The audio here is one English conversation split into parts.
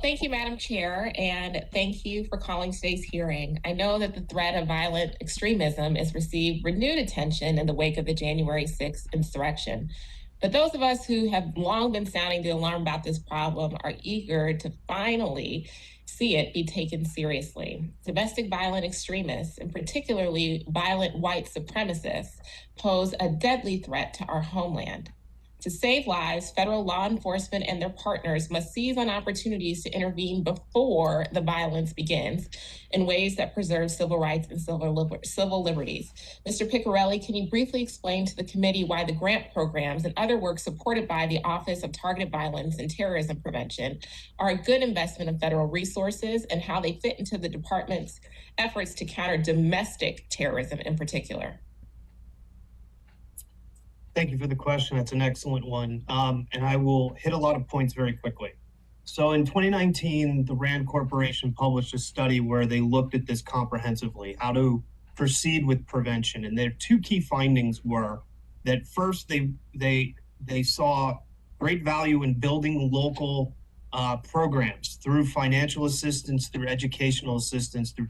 Thank you, Madam Chair, and thank you for calling today's hearing. I know that the threat of violent extremism has received renewed attention in the wake of the January 6th insurrection. But those of us who have long been sounding the alarm about this problem are eager to finally see it be taken seriously. Domestic violent extremists, and particularly violent white supremacists, pose a deadly threat to our homeland. To save lives, federal law enforcement and their partners must seize on opportunities to intervene before the violence begins in ways that preserve civil rights and civil liberties. Mr. Piccarelli, can you briefly explain to the committee why the grant programs and other work supported by the Office of Targeted Violence and Terrorism Prevention are a good investment of federal resources and how they fit into the department's efforts to counter domestic terrorism in particular? Thank you for the question. That's an excellent one. And I will hit a lot of points very quickly. So in 2019, the RAND Corporation published a study where they looked at this comprehensively, how to proceed with prevention. And their two key findings were that first, they saw great value in building local programs through financial assistance, through educational assistance, through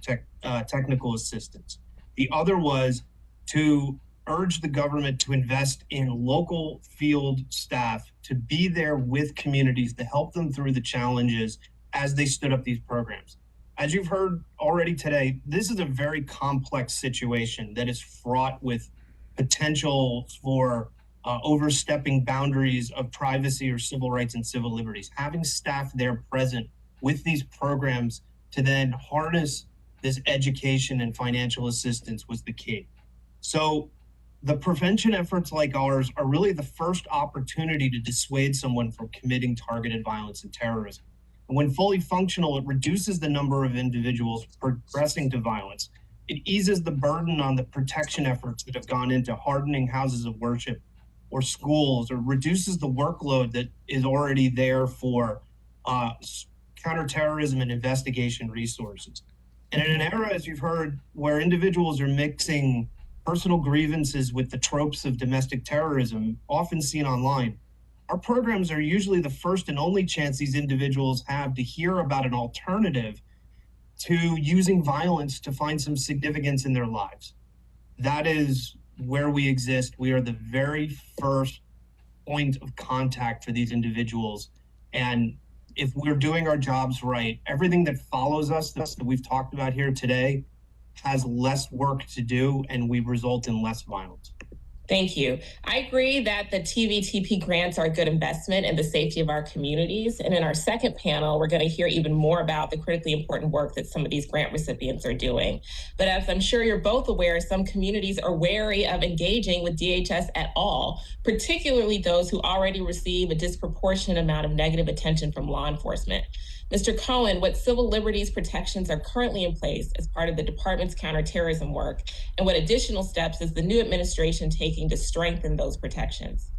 technical assistance. The other was to urge the government to invest in local field staff to be there with communities to help them through the challenges as they stood up these programs. As you've heard already today, this is a very complex situation that is fraught with potential for overstepping boundaries of privacy or civil rights and civil liberties. Having staff there present with these programs to then harness this education and financial assistance was the key. So the prevention efforts like ours are really the first opportunity to dissuade someone from committing targeted violence and terrorism. And when fully functional, it reduces the number of individuals progressing to violence. It eases the burden on the protection efforts that have gone into hardening houses of worship or schools, or reduces the workload that is already there for counterterrorism and investigation resources. And in an era, as you've heard, where individuals are mixing personal grievances with the tropes of domestic terrorism, often seen online, our programs are usually the first and only chance these individuals have to hear about an alternative to using violence to find some significance in their lives. That is where we exist. We are the very first point of contact for these individuals. And if we're doing our jobs right, everything that follows us that we've talked about here today has less work to do, and we result in less violence. Thank you. I agree that the TVTP grants are a good investment in the safety of our communities. And in our second panel, we're going to hear even more about the critically important work that some of these grant recipients are doing. But as I'm sure you're both aware, some communities are wary of engaging with DHS at all, particularly those who already receive a disproportionate amount of negative attention from law enforcement. Mr. Cohen, what civil liberties protections are currently in place as part of the department's counterterrorism work, and what additional steps is the new administration taking to strengthen those protections?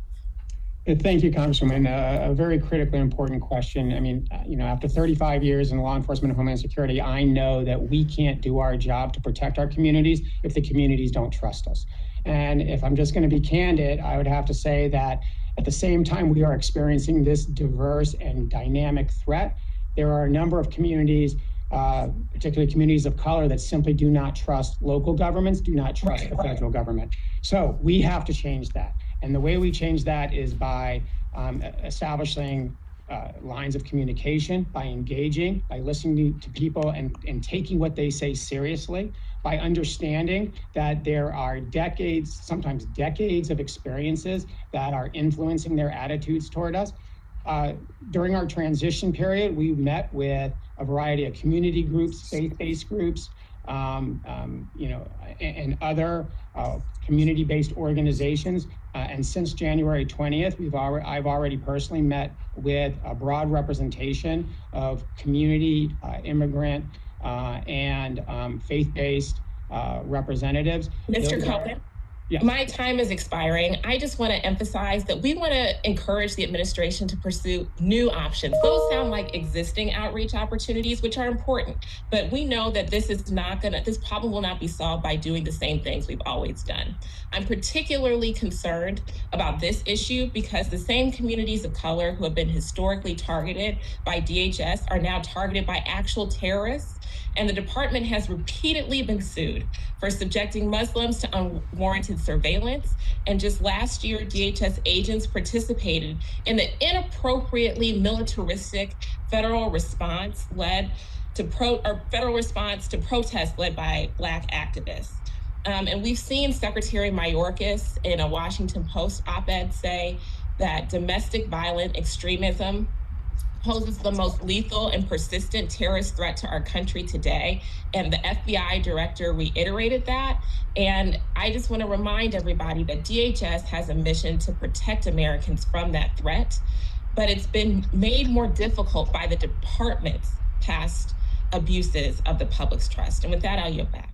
Thank you, Congresswoman. A very critically important question. I mean, after 35 years in law enforcement and homeland security, I know that we can't do our job to protect our communities if the communities don't trust us. And if I'm just going to be candid, I would have to say that at the same time we are experiencing this diverse and dynamic threat, there are a number of communities, particularly communities of color, that simply do not trust local governments, do not trust the federal government. So we have to change that. And the way we change that is by establishing lines of communication, by engaging, by listening to people and taking what they say seriously, by understanding that there are decades, sometimes decades of experiences that are influencing their attitudes toward us. During our transition period, we met with a variety of community groups, faith-based groups, and other community-based organizations. And since January 20th, I've already personally met with a broad representation of community, immigrant, and faith-based representatives. Mr. Cohen? Yes. My time is expiring. I just want to emphasize that we want to encourage the administration to pursue new options. Those sound like existing outreach opportunities, which are important, but we know that this problem will not be solved by doing the same things we've always done. I'm particularly concerned about this issue because the same communities of color who have been historically targeted by DHS are now targeted by actual terrorists, and the department has repeatedly been sued for subjecting Muslims to unwarranted surveillance. And just last year, DHS agents participated in the inappropriately militaristic federal response to protests led by Black activists. And we've seen Secretary Mayorkas in a Washington Post op-ed say that domestic violent extremism poses the most lethal and persistent terrorist threat to our country today. And the FBI director reiterated that. And I just want to remind everybody that DHS has a mission to protect Americans from that threat, but it's been made more difficult by the department's past abuses of the public's trust. And with that, I'll yield back.